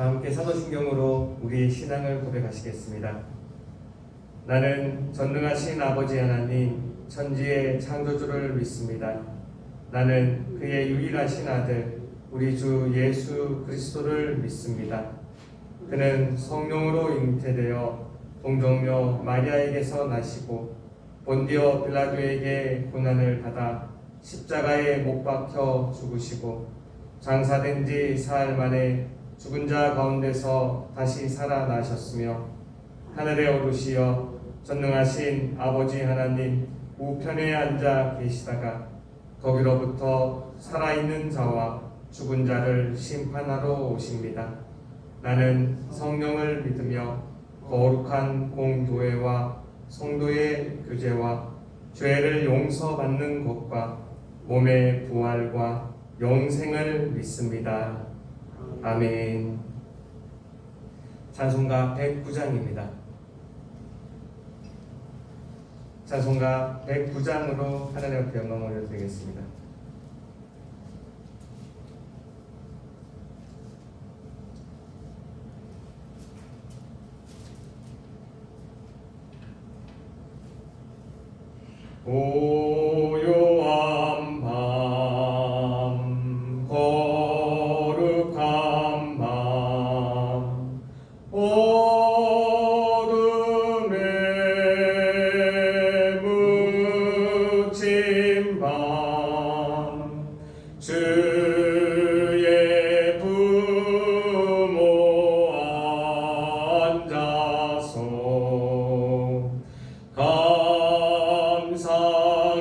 함께 사도신경으로 우리의 신앙을 고백하시겠습니다. 나는 전능하신 아버지 하나님 천지의 창조주를 믿습니다. 나는 그의 유일하신 아들 우리 주 예수 그리스도를 믿습니다. 그는 성령으로 잉태되어 동정녀 마리아에게서 나시고 본디오 빌라도에게 고난을 받아 십자가에 못 박혀 죽으시고 장사된 지 사흘 만에 죽은 자 가운데서 다시 살아나셨으며 하늘에 오르시어 전능하신 아버지 하나님 우편에 앉아 계시다가 거기로부터 살아있는 자와 죽은 자를 심판하러 오십니다. 나는 성령을 믿으며 거룩한 공교회와 성도의 교제와 죄를 용서받는 것과 몸의 부활과 영생을 믿습니다. 아멘. 찬송가 109장입니다. 찬송가 109장으로 하나님 앞에 영광을 드리겠습니다. 고요한 밤 거룩한 밤 어둠에 묻힌 밤 주의 부모 앉아서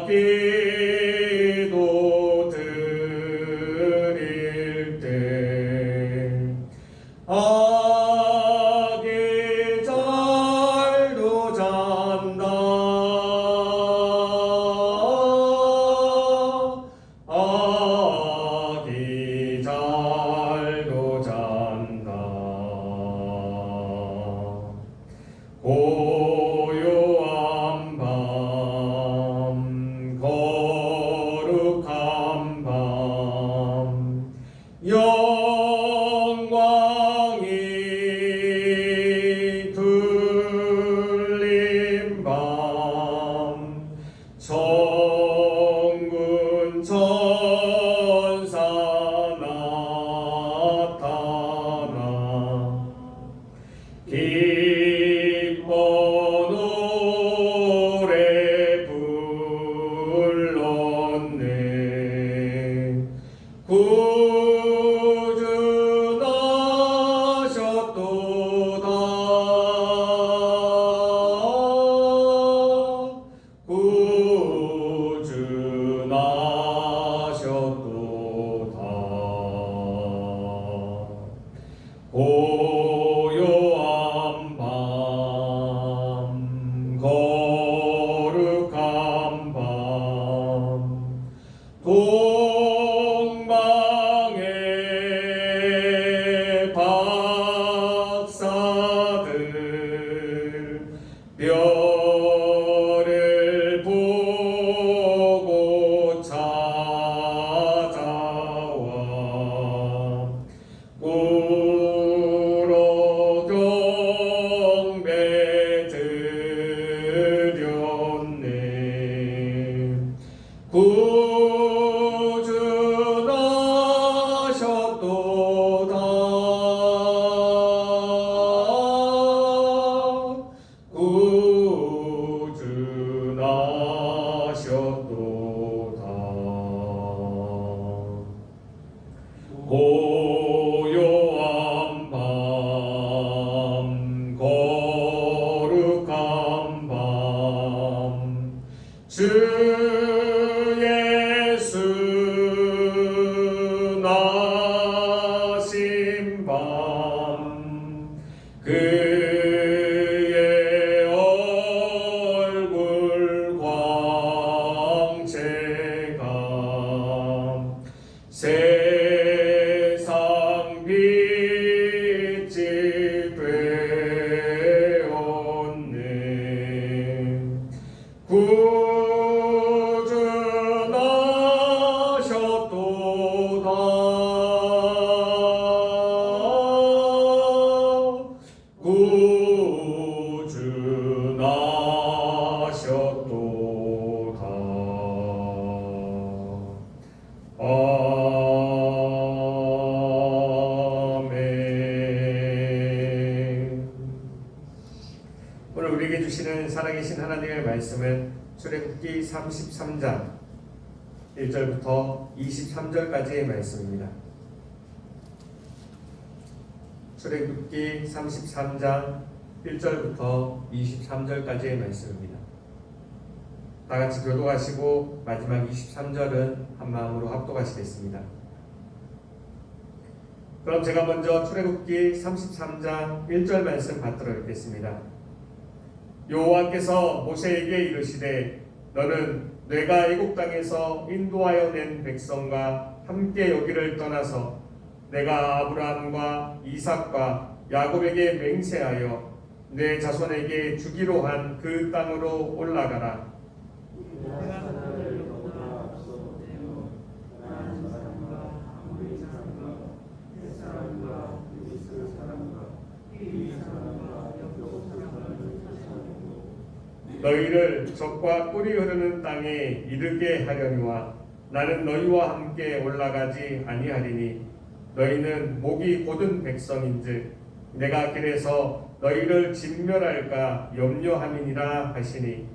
기도 드릴 때 아기 잘도 잔다 아기 잘도 잔다 고요한 밤 거룩한 밤 영광이 둘린 밤 천군 천사 나타나 기뻐 노래 불렀네. 구주 나셨도다. 구주 나셨도다. 고요한 밤 거룩한 밤 동방의 박사들 별을 보고 찾아와 꿀어 경배 드렸네. 구주 나셨도다. 구주 나셨도다. 고요한 밤 거룩한 밤 주 예수 나신 밤 그의 얼굴 광채 하시는 살아계신 하나님의 말씀은 출애굽기 33장 1절부터 23절까지의 말씀입니다. 출애굽기 33장 1절부터 23절까지의 말씀입니다. 다 같이 교독하시고 마지막 23절은 한마음으로 합독하시겠습니다. 그럼 제가 먼저 출애굽기 33장 1절 말씀 받들어 읽겠습니다. 여호와께서 모세에게 이르시되 너는 내가 애굽 땅에서 인도하여 낸 백성과 함께 여기를 떠나서 내가 아브라함과 이삭과 야곱에게 맹세하여 내 자손에게 주기로 한 그 땅으로 올라가라. 너희를 적과 꿀이 흐르는 땅에 이르게 하려니와 나는 너희와 함께 올라가지 아니하리니 너희는 목이 곧은 백성인즉 내가 길에서 너희를 진멸할까 염려함이니라 하시니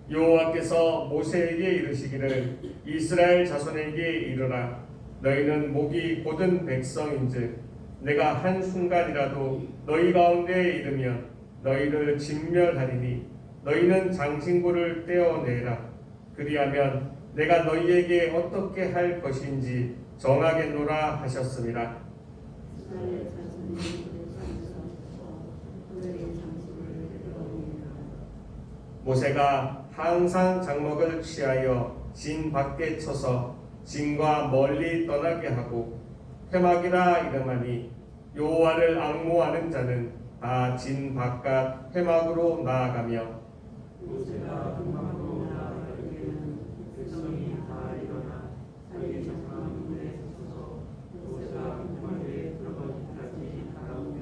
여호와께서 모세에게 이르시기를 이스라엘 자손에게 이르라 너희는 목이 곧은 백성인즉 내가 한순간이라도 너희 가운데에 이르면 너희를 진멸하리니 너희는 장신구를 떼어내라. 그리하면 내가 너희에게 어떻게 할 것인지 정하겠노라 하셨습니다. 모세가 항상 장막을 취하여 진 밖에 쳐서 진과 멀리 떠나게 하고 회막이라 이름하니 여호와를 앙모하는 자는 다 진 바깥 회막으로 나아가며 모세가 회막으로 나아가기에는 백성이 다 일어나 자기 장막 문에 서서 모세가 회막에 들어가기까지 바라보며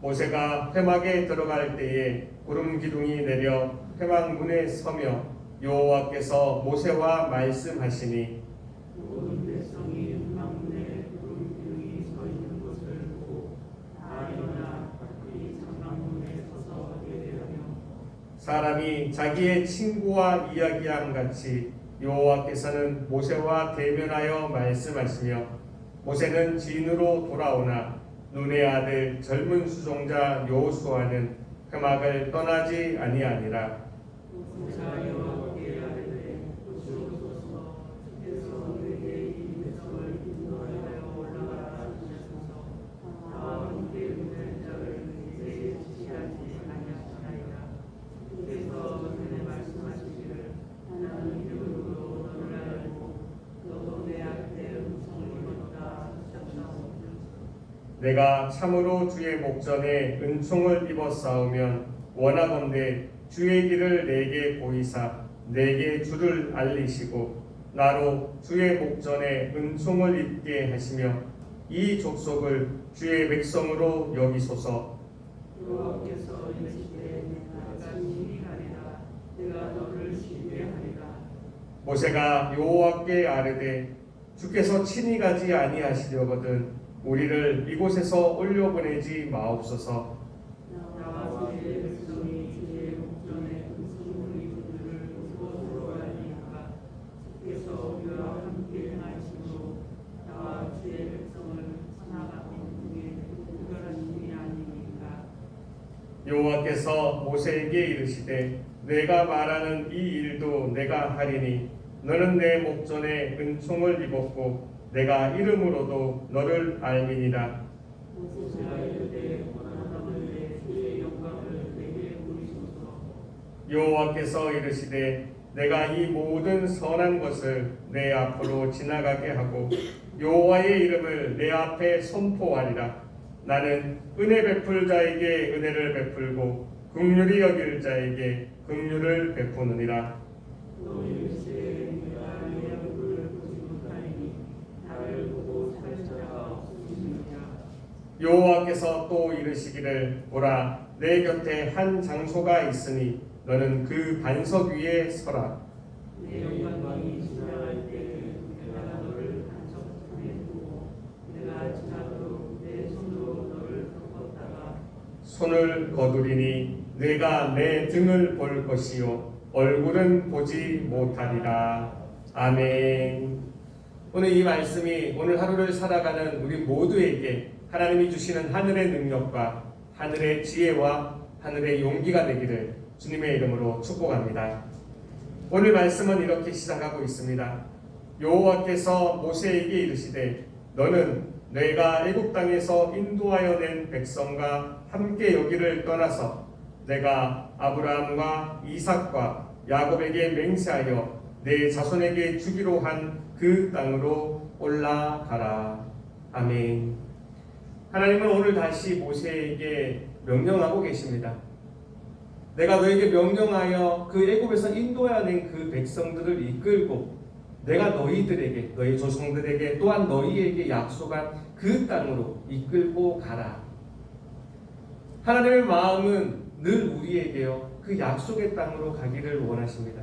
모세가 회막에 들어갈 때에 구름 기둥이 내려 회막 문에 서며 여호와께서 모세와 말씀하시니 모든 백성이 회막 문에 구름 기둥이 서 있는 것을 보고 다 일어나 각기 장막 문에 서서 예배하며 사람이 자기의 친구와 이야기함 같이 여호와께서는 모세와 대면하여 말씀하시며 모세는 진으로 돌아오나 눈의 아들 젊은 수종자 여호수아는 회막을 떠나지 아니하니라. 모세가 여호와께 아뢰되 보시옵소서 주께서 내게 이 백성을 인도하여 올라가라 하셔서 나와 함께 있는 자를 이제 지시하지 아니하시나이다. 주께서 전에 말씀하시기를 나는 이름으로 너를 알고 너도 내 앞에 음성을 입었다 하셨사오니 내가 참으로 주의 목전에 은총을 입어 싸우면 원하건대 주의 길을 내게 보이사 내게 주를 알리시고 나로 주의 목전에 은총을 입게 하시며 이 족속을 주의 백성으로 여기소서. 여호와께서 이르시되 내가 친히 가리라 내가 너를 지배하리라. 모세가 여호와께 아뢰되 주께서 친히 가지 아니하시려거든 우리를 이곳에서 올려보내지 마옵소서. 나와 주의 백성이 주의 목전에 은총을 입은 줄을 무엇으로 알리까? 주께서 우리와 함께 행하심으로 나와 주의 백성을 하나같은 중에 특별한 일이 아니니까. 여호와께서 모세에게 이르시되 내가 말하는 이 일도 내가 하리니 너는 내 목전에 은총을 입었고 내가 이름으로도 너를 알미니라. 모세가 이르되 원하건대 주의 영광을 내게 보이소서. 여호와께서 이르시되 내가 이 모든 선한 것을 내 앞으로 지나가게 하고 여호와의 이름을 내 앞에 선포하리라. 나는 은혜 베풀 자에게 은혜를 베풀고 긍휼히 여길 자에게 긍휼을 베푸느니라. 또 이르시되 내가 내 얼굴을 보지 못하리니 나를 보고 살 자가 없으시느냐. 여호와께서 또 이르시기를 보라 내 곁에 한 장소가 있으니 너는 그 반석 위에 서라. 내 영광이 지나갈 때 내가 너를 손을 거두리니 내가 내 등을 볼 것이요 얼굴은 보지 못하리라. 아멘. 오늘 이 말씀이 오늘 하루를 살아가는 우리 모두에게 하나님이 주시는 하늘의 능력과 하늘의 지혜와 하늘의 용기가 되기를 주님의 이름으로 축복합니다. 오늘 말씀은 이렇게 시작하고 있습니다. 여호와께서 모세에게 이르시되 너는 내가 애굽 땅에서 인도하여 낸 백성과 함께 여기를 떠나서 내가 아브라함과 이삭과 야곱에게 맹세하여 내 자손에게 주기로 한 그 땅으로 올라가라. 아멘. 하나님은 오늘 다시 모세에게 명령하고 계십니다. 내가 너에게 명령하여 그 애굽에서 인도하여 낸 그 백성들을 이끌고 내가 너희들에게 너희 조상들에게 또한 너희에게 약속한 그 땅으로 이끌고 가라. 하나님의 마음은 늘 우리에게요 그 약속의 땅으로 가기를 원하십니다.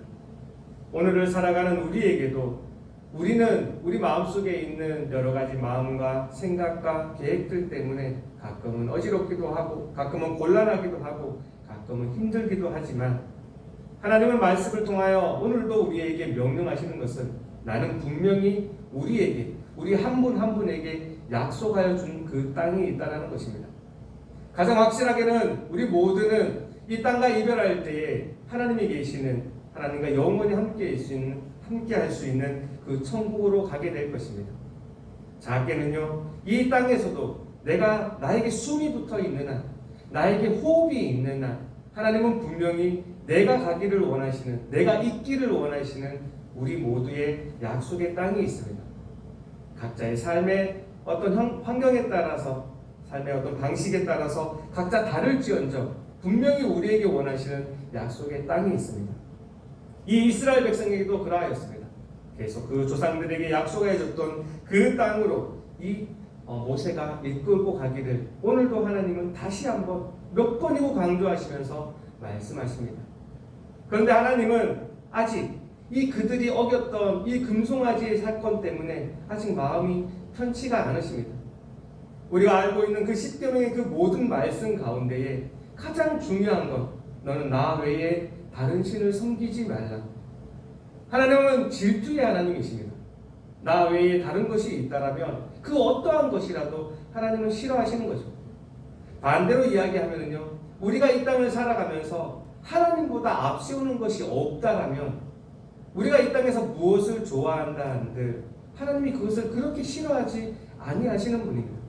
오늘을 살아가는 우리에게도 우리는 우리 마음속에 있는 여러 가지 마음과 생각과 계획들 때문에 가끔은 어지럽기도 하고 가끔은 곤란하기도 하고 가끔은 힘들기도 하지만 하나님은 말씀을 통하여 오늘도 우리에게 명령하시는 것은 나는 분명히 우리에게 우리 한 분 한 분에게 약속하여 준 그 땅이 있다는 것입니다. 가장 확실하게는 우리 모두는 이 땅과 이별할 때에 하나님이 계시는 하나님과 영원히 함께 할 수 있는 그 천국으로 가게 될 것입니다. 작게는요 이 땅에서도 내가 나에게 숨이 붙어 있는 한 나에게 호흡이 있는 한 하나님은 분명히 내가 가기를 원하시는 내가 있기를 원하시는 우리 모두의 약속의 땅이 있습니다. 각자의 삶의 어떤 환경에 따라서 삶의 어떤 방식에 따라서 각자 다를지언정 분명히 우리에게 원하시는 약속의 땅이 있습니다. 이 이스라엘 백성에게도 그러하였습니다. 계속 그 조상들에게 약속해 줬던 그 땅으로 이 모세가 이끌고 가기를 오늘도 하나님은 다시 한번 몇 번이고 강조하시면서 말씀하십니다. 그런데 하나님은 아직 이 그들이 어겼던 이 금송아지의 사건 때문에 아직 마음이 편치가 않으십니다. 우리가 알고 있는 그 10계명의 그 모든 말씀 가운데에 가장 중요한 건 너는 나 외에 다른 신을 섬기지 말라. 하나님은 질투의 하나님이십니다. 나 외에 다른 것이 있다라면 그 어떠한 것이라도 하나님은 싫어하시는 거죠. 반대로 이야기하면요, 우리가 이 땅을 살아가면서 하나님보다 앞세우는 것이 없다라면 우리가 이 땅에서 무엇을 좋아한다 한들 하나님이 그것을 그렇게 싫어하지 아니하시는 분입니다.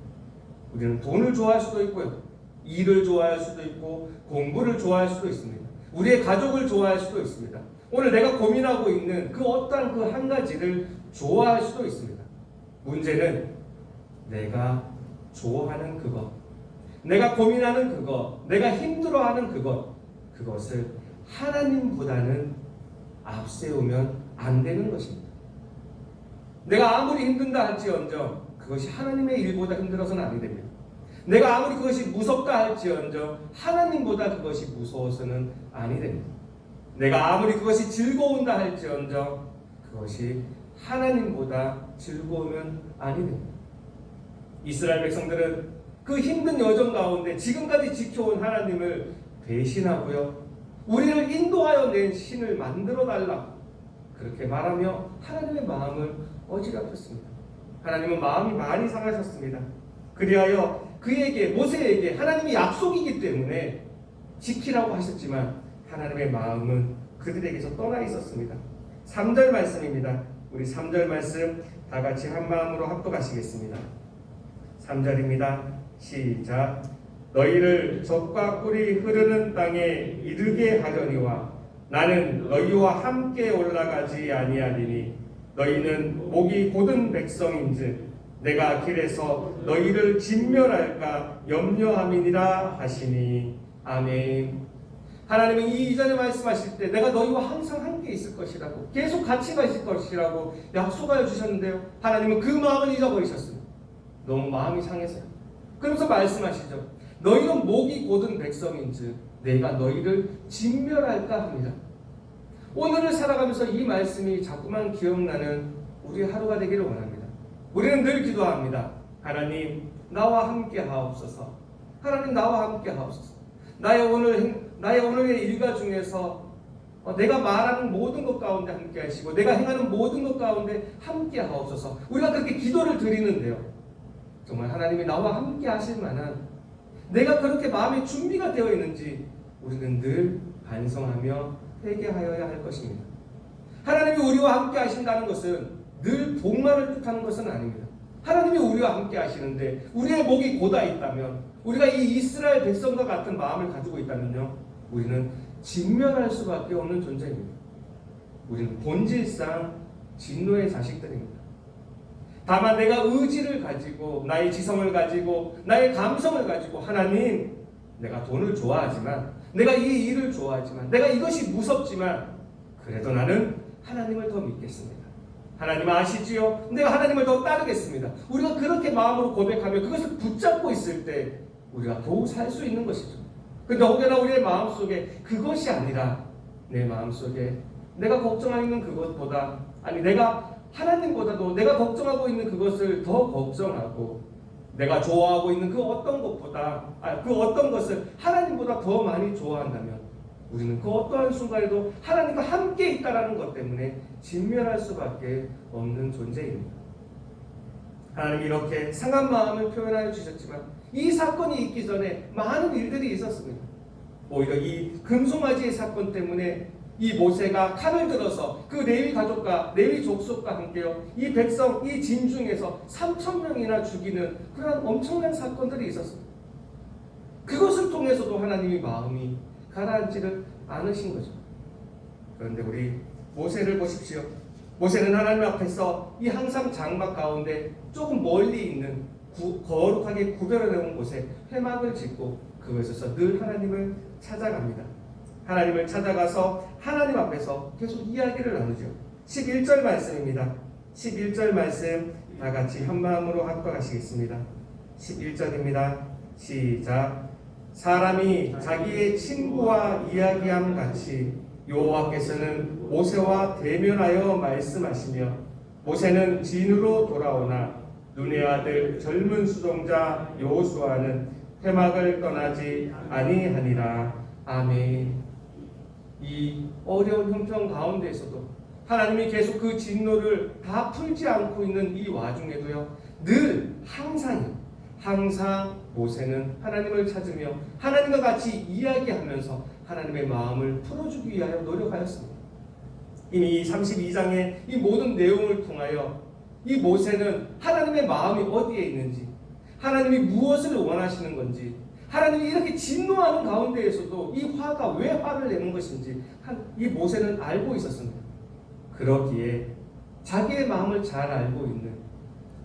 우리는 돈을 좋아할 수도 있고요, 일을 좋아할 수도 있고 공부를 좋아할 수도 있습니다. 우리의 가족을 좋아할 수도 있습니다. 오늘 내가 고민하고 있는 그 어떠한 그 한 가지를 좋아할 수도 있습니다. 문제는 내가 좋아하는 그것, 내가 고민하는 그것, 내가 힘들어하는 그것을 하나님보다는 앞세우면 안 되는 것입니다. 내가 아무리 힘든다 할지언정 그것이 하나님의 일보다 힘들어서는 안 됩니다. 내가 아무리 그것이 무섭다 할지언정 하나님보다 그것이 무서워서는 아니 됩니다. 내가 아무리 그것이 즐거운다 할지언정 그것이 하나님보다 즐거우면 아니 됩니다. 이스라엘 백성들은 그 힘든 여정 가운데 지금까지 지켜온 하나님을 배신하고요, 우리를 인도하여 낸 신을 만들어 달라 그렇게 말하며 하나님의 마음을 어지럽혔습니다. 하나님은 마음이 많이 상하셨습니다. 그리하여 그에게 모세에게 하나님이 약속이기 때문에 지키라고 하셨지만 하나님의 마음은 그들에게서 떠나 있었습니다. 3절 말씀입니다. 우리 3절 말씀 다 같이 한 마음으로 합독하시겠습니다. 3절입니다. 시작. 너희를 젖과 꿀이 흐르는 땅에 이르게 하려니와 나는 너희와 함께 올라가지 아니하리니 너희는 목이 곧은 백성인즉 내가 길에서 너희를 진멸할까 염려함이니라 하시니. 아멘. 하나님은 이 이전에 말씀하실 때 내가 너희와 항상 함께 있을 것이라고 계속 같이 가실 것이라고 약속하여 주셨는데요, 하나님은 그 마음을 잊어버리셨습니다. 너무 마음이 상해서요. 그러면서 말씀하시죠. 너희는 목이 곧은 백성인즉 내가 너희를 진멸할까 합니다. 오늘을 살아가면서 이 말씀이 자꾸만 기억나는 우리 하루가 되기를 원합니다. 우리는 늘 기도합니다. 하나님 나와 함께 하옵소서. 하나님 나와 함께 하옵소서. 나의 오늘의 일과 중에서 내가 말하는 모든 것 가운데 함께 하시고 내가 행하는 모든 것 가운데 함께 하옵소서. 우리가 그렇게 기도를 드리는데요, 정말 하나님이 나와 함께 하실 만한 내가 그렇게 마음의 준비가 되어 있는지 우리는 늘 반성하며 회개하여야 할 것입니다. 하나님이 우리와 함께 하신다는 것은 늘 복만을 뜻하는 것은 아닙니다. 하나님이 우리와 함께 하시는데 우리의 목이 곧아 있다면, 우리가 이 이스라엘 백성과 같은 마음을 가지고 있다면요, 우리는 진멸할 수밖에 없는 존재입니다. 우리는 본질상 진노의 자식들입니다. 다만 내가 의지를 가지고 나의 지성을 가지고 나의 감성을 가지고 하나님, 내가 돈을 좋아하지만, 내가 이 일을 좋아하지만, 내가 이것이 무섭지만 그래도 나는 하나님을 더 믿겠습니다. 하나님 아시지요? 내가 하나님을 더 따르겠습니다. 우리가 그렇게 마음으로 고백하며 그것을 붙잡고 있을 때 우리가 더욱 살 수 있는 것이죠. 근데 혹여나 우리의 마음속에 그것이 아니라 내 마음속에 내가 걱정하고 있는 그것보다, 아니 내가 하나님보다도 내가 걱정하고 있는 그것을 더 걱정하고 내가 좋아하고 있는 그 어떤 것보다, 그 어떤 것을 하나님보다 더 많이 좋아한다면 우리는 그 어떠한 순간에도 하나님과 함께 있다라는 것 때문에 진멸할 수밖에 없는 존재입니다. 하나님이 이렇게 상한 마음을 표현하여 주셨지만 이 사건이 있기 전에 많은 일들이 있었습니다. 오히려 이 금송아지의 사건 때문에 이 모세가 칼을 들어서 그 레위 가족과 레위 족속과 함께요, 이 백성, 이 진중에서 3,000명이나 죽이는 그런 엄청난 사건들이 있었습니다. 그것을 통해서도 하나님이 마음이 가라앉지를 않으신 거죠. 그런데 우리 모세를 보십시오. 모세는 하나님 앞에서 이 항상 장막 가운데 조금 멀리 있는 거룩하게 구별해놓은 곳에 회막을 짓고 그곳에서 늘 하나님을 찾아갑니다. 하나님을 찾아가서 하나님 앞에서 계속 이야기를 나누죠. 11절 말씀입니다. 11절 말씀 다 같이 한 마음으로 합독하시겠습니다. 11절입니다. 시작. 사람이 자기의 친구와 이야기함 같이 여호와께서는 모세와 대면하여 말씀하시며 모세는 진으로 돌아오나 눈의 아들 젊은 수종자 여호수아는 회막을 떠나지 아니하니라. 아멘. 이 어려운 형편 가운데에서도 하나님이 계속 그 진노를 다 풀지 않고 있는 이 와중에도요, 늘 항상 모세는 하나님을 찾으며 하나님과 같이 이야기하면서 하나님의 마음을 풀어주기 위하여 노력하였습니다. 이미 32장의 이 모든 내용을 통하여 이 모세는 하나님의 마음이 어디에 있는지, 하나님이 무엇을 원하시는 건지, 하나님이 이렇게 진노하는 가운데에서도 이 화가 왜 화를 내는 것인지 이 모세는 알고 있었습니다. 그러기에 자기의 마음을 잘 알고 있는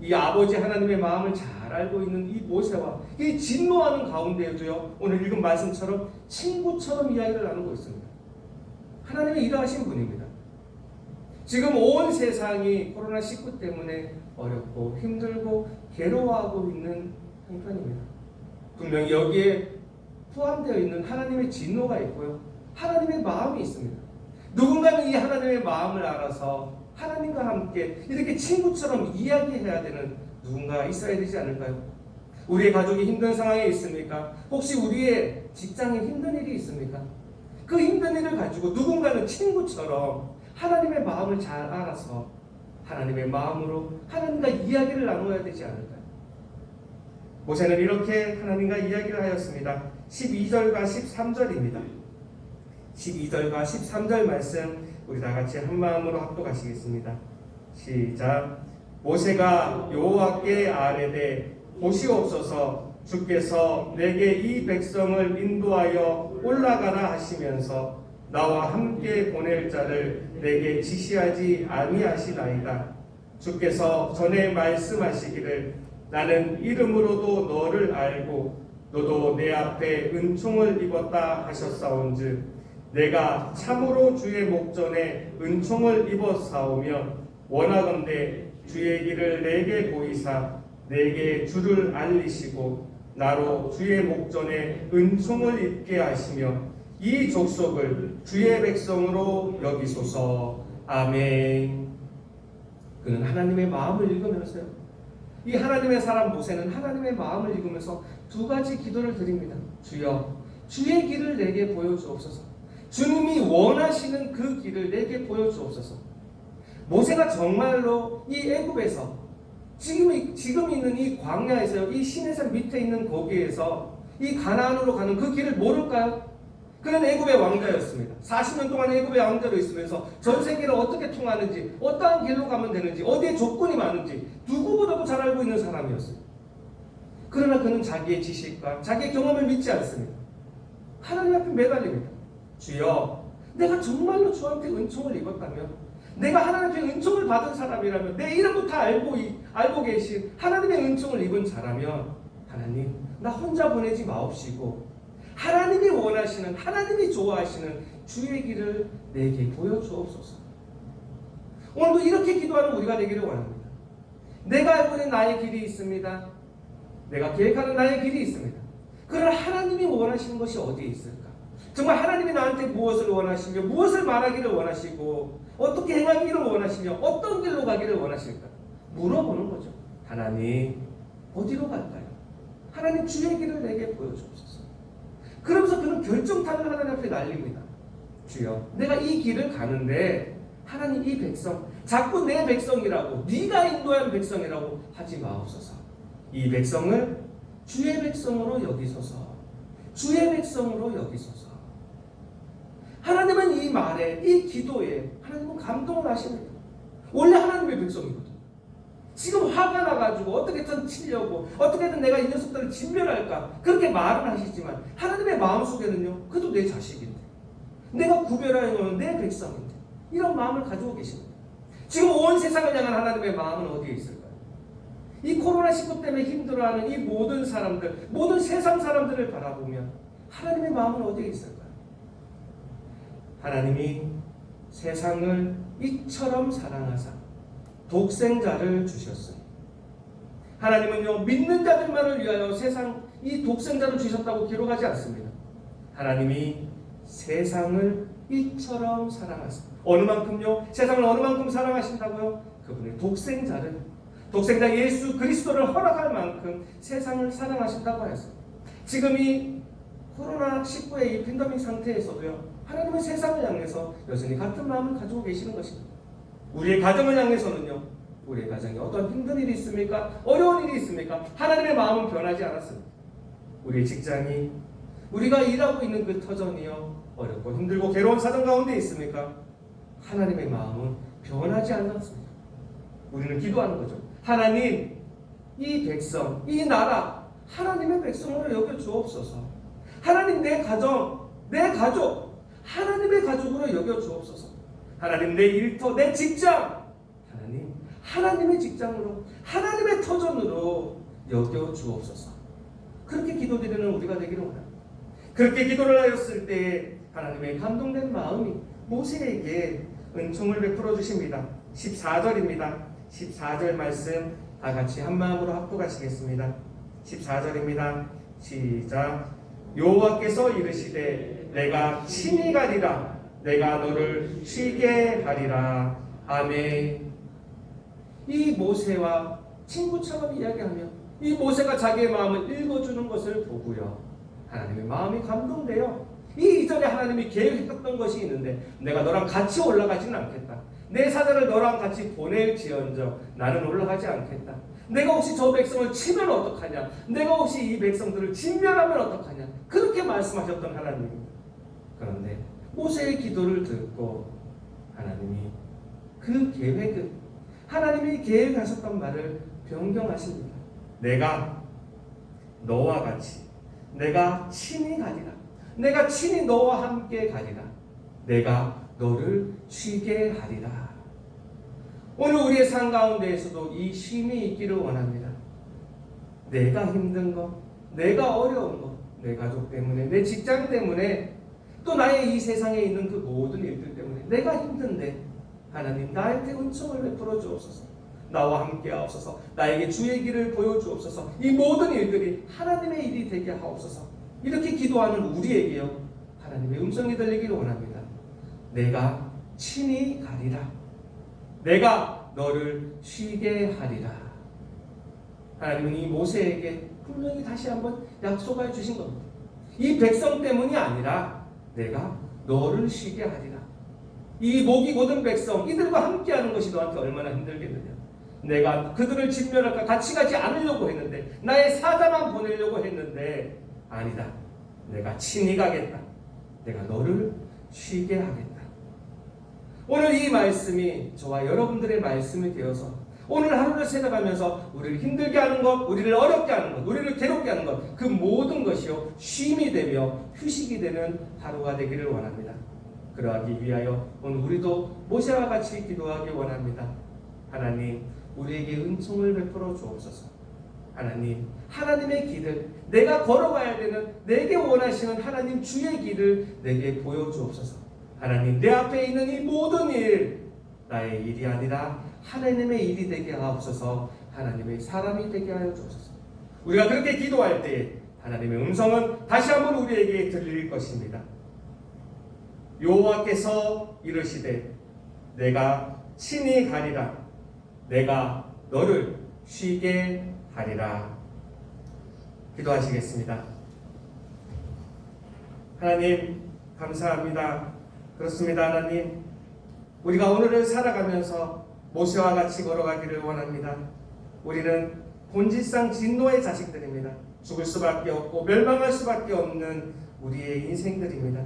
이 아버지 하나님의 마음을 잘 알고 있는 이 모세와 이 진노하는 가운데에도요, 오늘 읽은 말씀처럼 친구처럼 이야기를 나누고 있습니다. 하나님이 일하신 분입니다. 지금 온 세상이 코로나19 때문에 어렵고 힘들고 괴로워하고 있는 형편입니다. 분명히 여기에 포함되어 있는 하나님의 진노가 있고요, 하나님의 마음이 있습니다. 누군가는 이 하나님의 마음을 알아서 하나님과 함께 이렇게 친구처럼 이야기해야 되는 누군가가 있어야 되지 않을까요? 우리의 가족이 힘든 상황에 있습니까? 혹시 우리의 직장에 힘든 일이 있습니까? 그 힘든 일을 가지고 누군가는 친구처럼 하나님의 마음을 잘 알아서 하나님의 마음으로 하나님과 이야기를 나누어야 되지 않을까요? 모세는 이렇게 하나님과 이야기를 하였습니다. 12절과 13절입니다. 12절과 13절 말씀 우리 다 같이 한 마음으로 합독하시겠습니다. 시작. 모세가 여호와께 아뢰되 보시옵소서, 주께서 내게 이 백성을 인도하여 올라가라 하시면서 나와 함께 보낼 자를 내게 지시하지 아니하시나이다. 주께서 전에 말씀하시기를 나는 이름으로도 너를 알고 너도 내 앞에 은총을 입었다 하셨사온즉 내가 참으로 주의 목전에 은총을 입었사오며 원하건대 주의 길을 내게 보이사 내게 주를 알리시고 나로 주의 목전에 은총을 입게 하시며 이 족속을 주의 백성으로 여기소서. 아멘. 그는 하나님의 마음을 읽으면서요, 이 하나님의 사람 모세는 하나님의 마음을 읽으면서 두 가지 기도를 드립니다. 주여, 주의 길을 내게 보여주옵소서. 주님이 원하시는 그 길을 내게 보여주옵소서. 모세가 정말로 이 애굽에서 지금 있는 이 광야에서 이 시내산 밑에 있는 거기에서 이 가나안으로 가는 그 길을 모를까요? 그는 애굽의 왕자였습니다. 40년 동안 애굽의 왕자로 있으면서 전 세계를 어떻게 통하는지, 어떠한 길로 가면 되는지, 어디에 조건이 많은지 누구보다도 잘 알고 있는 사람이었어요. 그러나 그는 자기의 지식과 자기의 경험을 믿지 않습니다. 하나님 앞에 매달립니다. 주여, 내가 정말로 주한테 은총을 입었다면, 내가 하나님의 은총을 받은 사람이라면, 내 이름도 다 알고 계신 하나님의 은총을 입은 자라면, 하나님, 나 혼자 보내지 마옵시고 하나님이 원하시는, 하나님이 좋아하시는 주의 길을 내게 보여주옵소서. 오늘도 이렇게 기도하는 우리가 되기를 원합니다. 내가 알고 있는 나의 길이 있습니다. 내가 계획하는 나의 길이 있습니다. 그러나 하나님이 원하시는 것이 어디에 있을까? 정말 하나님이 나한테 무엇을 원하시며, 무엇을 말하기를 원하시고, 어떻게 행하기를 원하시며, 어떤 길로 가기를 원하실까? 물어보는 거죠. 하나님, 어디로 갈까요? 하나님, 주의 길을 내게 보여주옵소서. 그러면서 그는 결정타를 하나님 앞에 날립니다. 주여, 내가 이 길을 가는데 하나님, 이 백성, 자꾸 내 백성이라고, 네가 인도한 백성이라고 하지 마옵소서. 이 백성을 주의 백성으로 여기소서. 주의 백성으로 여기소서. 하나님은 이 말에, 이 기도에 하나님은 감동을 하십니다. 원래 하나님의 백성이거든요. 지금 화가 나가지고 어떻게든 치려고, 어떻게든 내가 이 녀석들을 진멸할까, 그렇게 말은 하시지만 하나님의 마음속에는요, 그도 내 자식인데, 내가 구별하여 놓은 내 백성인데, 이런 마음을 가지고 계십니다. 지금 온 세상을 향한 하나님의 마음은 어디에 있을까요? 이 코로나19 때문에 힘들어하는 이 모든 사람들, 모든 세상 사람들을 바라보면 하나님의 마음은 어디에 있을까요? 하나님이 세상을 이처럼 사랑하사 독생자를 주셨어요. 하나님은요, 믿는 자들만을 위하여 세상 이 독생자를 주셨다고 기록하지 않습니다. 하나님이 세상을 이처럼 사랑하사, 어느 만큼요? 세상을 어느 만큼 사랑하신다고요? 그분의 독생자 예수 그리스도를 허락할 만큼 세상을 사랑하신다고 하였습니다. 지금 이 코로나19의 이 팬데믹 상태에서도요, 하나님은 세상을 향해서 여전히 같은 마음을 가지고 계시는 것입니다. 우리의 가정을 향해서는요, 우리의 가정에 어떤 힘든 일이 있습니까? 어려운 일이 있습니까? 하나님의 마음은 변하지 않았습니다. 우리의 직장이, 우리가 일하고 있는 그 터전이요, 어렵고 힘들고 괴로운 사정 가운데 있습니까? 하나님의 마음은 변하지 않았습니다. 우리는 기도하는 거죠. 하나님, 이 백성, 이 나라, 하나님의 백성으로 여겨 주옵소서. 하나님, 내 가정, 내 가족, 하나님의 가족으로 여겨 주옵소서. 하나님, 내 일터, 내 직장, 하나님, 하나님의 직장으로, 하나님의 터전으로 여겨 주옵소서. 그렇게 기도드리는 우리가 되기를 원합니다. 그렇게 기도를 하였을 때 하나님의 감동된 마음이 모세에게 은총을 베풀어 주십니다. 14절입니다. 14절 말씀 다 같이 한 마음으로 합독하시겠습니다. 14절입니다. 시작. 여호와께서 이르시되 내가 친히 가리라. 내가 너를 쉬게 하리라. 아멘. 이 모세와 친구처럼 이야기하며 이 모세가 자기의 마음을 읽어주는 것을 보고요, 하나님의 마음이 감동돼요. 이 이전에 하나님이 계획했던 것이 있는데, 내가 너랑 같이 올라가지는 않겠다. 내 사자를 너랑 같이 보낼지언정 나는 올라가지 않겠다. 내가 혹시 저 백성을 치면 어떡하냐, 내가 혹시 이 백성들을 진멸하면 어떡하냐, 그렇게 말씀하셨던 하나님입니다. 그런데 모세의 기도를 듣고 하나님이 그 계획을, 하나님이 계획하셨던 말을 변경하십니다. 내가 너와 같이, 내가 친히 가리라. 내가 친히 너와 함께 가리라. 내가 너를 쉬게 하리라. 오늘 우리의 삶 가운데에서도 이 쉼이 있기를 원합니다. 내가 힘든 것, 내가 어려운 것, 내 가족 때문에, 내 직장 때문에, 또 나의 이 세상에 있는 그 모든 일들 때문에 내가 힘든데 하나님, 나한테 은총을 베풀어 주옵소서. 나와 함께 하옵소서. 나에게 주의 길을 보여주옵소서. 이 모든 일들이 하나님의 일이 되게 하옵소서. 이렇게 기도하는 우리에게요, 하나님의 음성이 들리기를 원합니다. 내가 친히 가리라. 내가 너를 쉬게 하리라. 하나님은 이 모세에게 분명히 다시 한번 약속해 주신 겁니다. 이 백성 때문이 아니라 내가 너를 쉬게 하리라. 이 목이 곧은 백성, 이들과 함께하는 것이 너한테 얼마나 힘들겠느냐. 내가 그들을 진멸할까 같이 가지 않으려고 했는데, 나의 사자만 보내려고 했는데 아니다. 내가 친히 가겠다. 내가 너를 쉬게 하겠다. 오늘 이 말씀이 저와 여러분들의 말씀이 되어서 오늘 하루를 살아가면서 우리를 힘들게 하는 것, 우리를 어렵게 하는 것, 우리를 괴롭게 하는 것, 그 모든 것이요 쉼이 되며 휴식이 되는 하루가 되기를 원합니다. 그러하기 위하여 오늘 우리도 모세와 같이 기도하기 원합니다. 하나님, 우리에게 은총을 베풀어 주옵소서. 하나님, 하나님의 길을, 내가 걸어가야 되는, 내게 원하시는 하나님 주의 길을 내게 보여주옵소서. 하나님, 내 앞에 있는 이 모든 일, 나의 일이 아니라 하나님의 일이 되게 하옵소서. 하나님의 사람이 되게 하여 주옵소서. 우리가 그렇게 기도할 때 하나님의 음성은 다시 한번 우리에게 들릴 것입니다. 여호와께서 이르시되 내가 친히 가리라. 내가 너를 쉬게 하리라. 기도하시겠습니다. 하나님, 감사합니다. 그렇습니다. 하나님, 우리가 오늘을 살아가면서 모세와 같이 걸어가기를 원합니다. 우리는 본질상 진노의 자식들입니다. 죽을 수밖에 없고 멸망할 수밖에 없는 우리의 인생들입니다.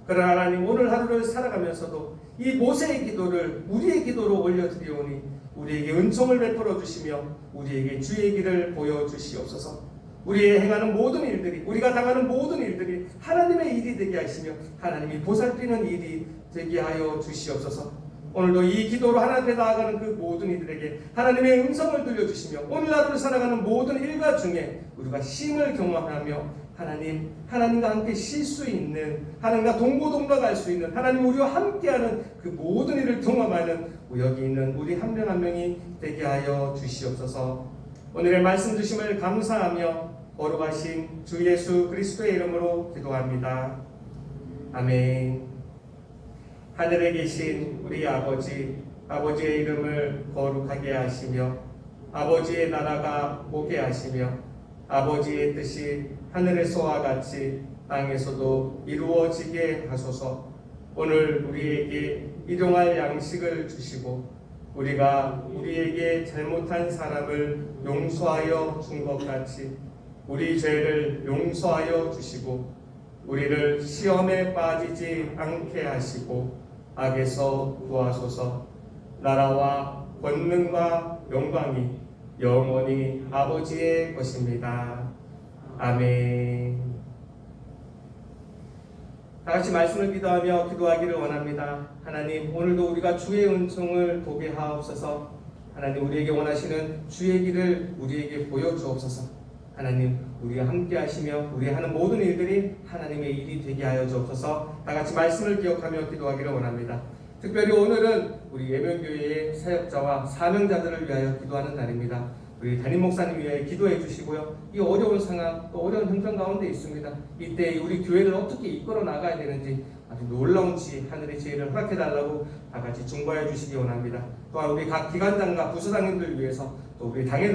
그러나 하나님, 오늘 하루를 살아가면서도 이 모세의 기도를 우리의 기도로 올려드리오니 우리에게 은총을 베풀어 주시며 우리에게 주의 길을 보여주시옵소서. 우리의 행하는 모든 일들이, 우리가 당하는 모든 일들이 하나님의 일이 되게 하시며 하나님이 보살피는 일이 되게 하여 주시옵소서. 오늘도 이 기도로 하나님 앞에 나아가는 그 모든 이들에게 하나님의 음성을 들려주시며 오늘 하루를 살아가는 모든 일과 중에 우리가 쉼을 경험하며 하나님과 함께 쉴 수 있는, 하나님과 동고동락할 수 있는, 하나님 우리와 함께하는 그 모든 일을 경험하는 여기 있는 우리 한 명 한 명이 되게 하여 주시옵소서. 오늘의 말씀 주심을 감사하며 거룩하신 주 예수 그리스도의 이름으로 기도합니다. 아멘. 하늘에 계신 우리 아버지, 아버지의 이름을 거룩하게 하시며 아버지의 나라가 오게 하시며 아버지의 뜻이 하늘에서와 같이 땅에서도 이루어지게 하소서. 오늘 우리에게 일용할 양식을 주시고 우리가 우리에게 잘못한 사람을 용서하여 준 것 같이 우리 죄를 용서하여 주시고 우리를 시험에 빠지지 않게 하시고 악에서 구하소서. 나라와 권능과 영광이 영원히 아버지의 것입니다. 아멘. 다같이 말씀을 기도하며 기도하기를 원합니다. 하나님, 오늘도 우리가 주의 은총을 보게 하옵소서. 하나님, 우리에게 원하시는 주의 길을 우리에게 보여주옵소서. 하나님, 우리와 함께 하시며 우리 하는 모든 일들이 하나님의 일이 되게 하여 주옵소서. 다같이 말씀을 기억하며 기도하기를 원합니다. 특별히 오늘은 우리 예명교회의 사역자와 사명자들을 위하여 기도하는 날입니다. 우리 담임 목사님 위하여 기도해 주시고요. 이 어려운 상황, 또 어려운 형편 가운데 있습니다. 이때 우리 교회를 어떻게 이끌어 나가야 되는지 아주 놀라운 하늘의 지혜를 허락해 달라고 다 같이 중보해 주시기 원합니다. 또한 우리 각 기관장과 부서장님들 위해서, 또 우리 당회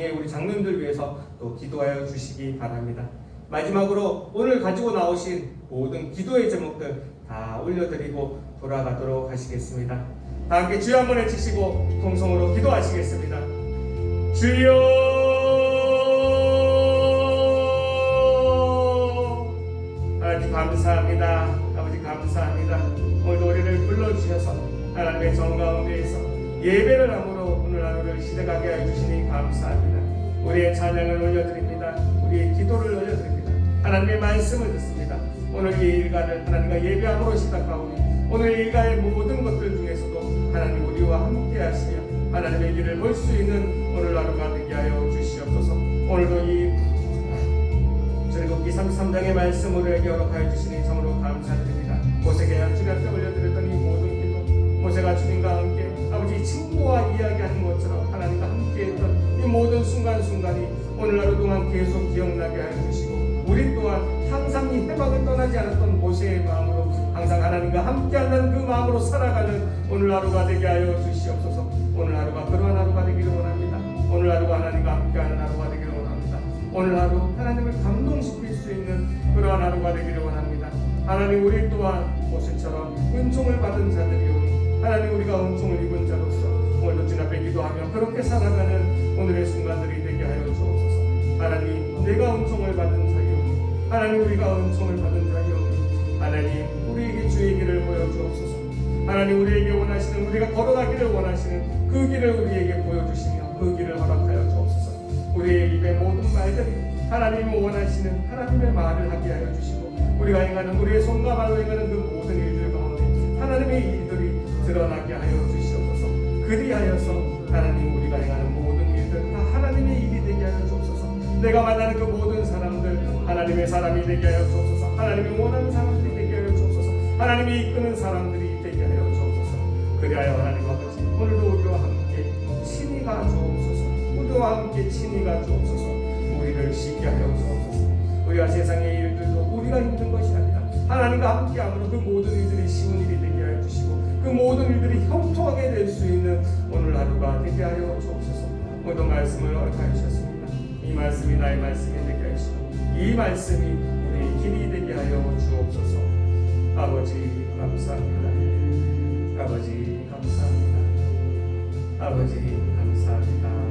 우리 장로님들 위해서 또 기도하여 주시기 바랍니다. 마지막으로 오늘 가지고 나오신 모든 기도의 제목들 다 올려드리고 돌아가도록 하시겠습니다. 다 함께 주여 한번 외치시고 통성으로 기도하시겠습니다. 주여, 아버지 감사합니다. 아버지 감사합니다. 오늘도 우리를 불러주셔서 하나님의 정가운데에서 예배를 함으로 오늘 하루를 시작하게 해주시니 감사합니다. 우리의 찬양을 올려드립니다. 우리의 기도를 올려드립니다. 하나님의 말씀을 듣습니다. 오늘 이 일과를 하나님과 예배함으로 시작하오니 오늘 일과의 모든 것들 중에서도 하나님 우리와 함께 하시며 하나님의 길을 볼 수 있는 오늘 하루가 되게 하여 주시옵소서. 오늘도 이 출애굽기 33장의 말씀을 우리에게 허락하여 주시니 참으로 감사드립니다. 모세가 주님 앞에 올려드렸던 이 모든 기도, 모세가 주님과 함께 아버지 친구와 이야기하는 것처럼 하나님과 함께했던 이 모든 순간순간이 오늘 하루 동안 계속 기억나게 하여 주시고 우리 또한 항상 이 해방을 떠나지 않았던 모세의 마음으로 항상 하나님과 함께한다는 그 마음으로 살아가는 오늘 하루가 되게 하여 주시옵소서. 오늘 하루가 그러한 하루가 되기를 원합니다. 오늘 하루가 하나님과 함께하는 하루가 되기를 원합니다. 오늘 하루 하나님을 감동시킬 수 있는 그러한 하루 자녀가 되기를 원합니다. 하나님, 우리 또한 모세처럼 은총을 받은 자들이오니 하나님, 우리가 은총을 입은 자로서 오늘도 주님 앞에 기도하며 그렇게 살아가는 오늘의 순간들이 되게 하여 주옵소서. 하나님, 내가 은총을 받은 자이오니 하나님, 우리가 은총을 받은 자이오니 하나님, 우리에게 주의 길을 보여주옵소서. 하나님, 우리에게 원하시는, 우리가 걸어가기를 원하시는 그 길을 우리에게 보여주시며 그 길을 허락하여 주옵소서. 우리의 입의 모든 말들이 하나님이 원하시는 하나님의 말을 하게 하여 주시고 우리가 행하는, 우리의 손과 발로 행하는 그 모든 일들 가운데 하나님의 일들이 드러나게 하여 주시옵소서. 그리하여서 하나님, 우리가 행하는 모든 일들 다 하나님의 일이 되게 하여 주옵소서. 내가 만나는 그 모든 사람들 하나님의 사람이 되게 하여 주옵소서. 하나님이 원하는 사람들이 되게 하여 주옵소서. 하나님이 이끄는 사람들이 되게 하여 주옵소서. 그리하여 하나님 아버지, 오늘도 우리와 함께 친히 가 주옵소서. 우리와 함께 친히 가 주옵소서. 우리를 쉬게 하여 주옵소서. 우리가 세상의 일들도 우리가 힘든 것이 아니라 하나님과 함께함으로 그 모든 일들이 쉬운 일이 되게 하여 주시고 그 모든 일들이 형통하게 될 수 있는 오늘 하루가 되게 하여 주옵소서. 오늘도 말씀을 허락하여 주셨습니다. 이 말씀이 나의 말씀이 되게 하시고 이 말씀이 우리의 길이 되게 하여 주옵소서. 아버지 감사합니다. 아버지 감사합니다. 아버지 감사합니다.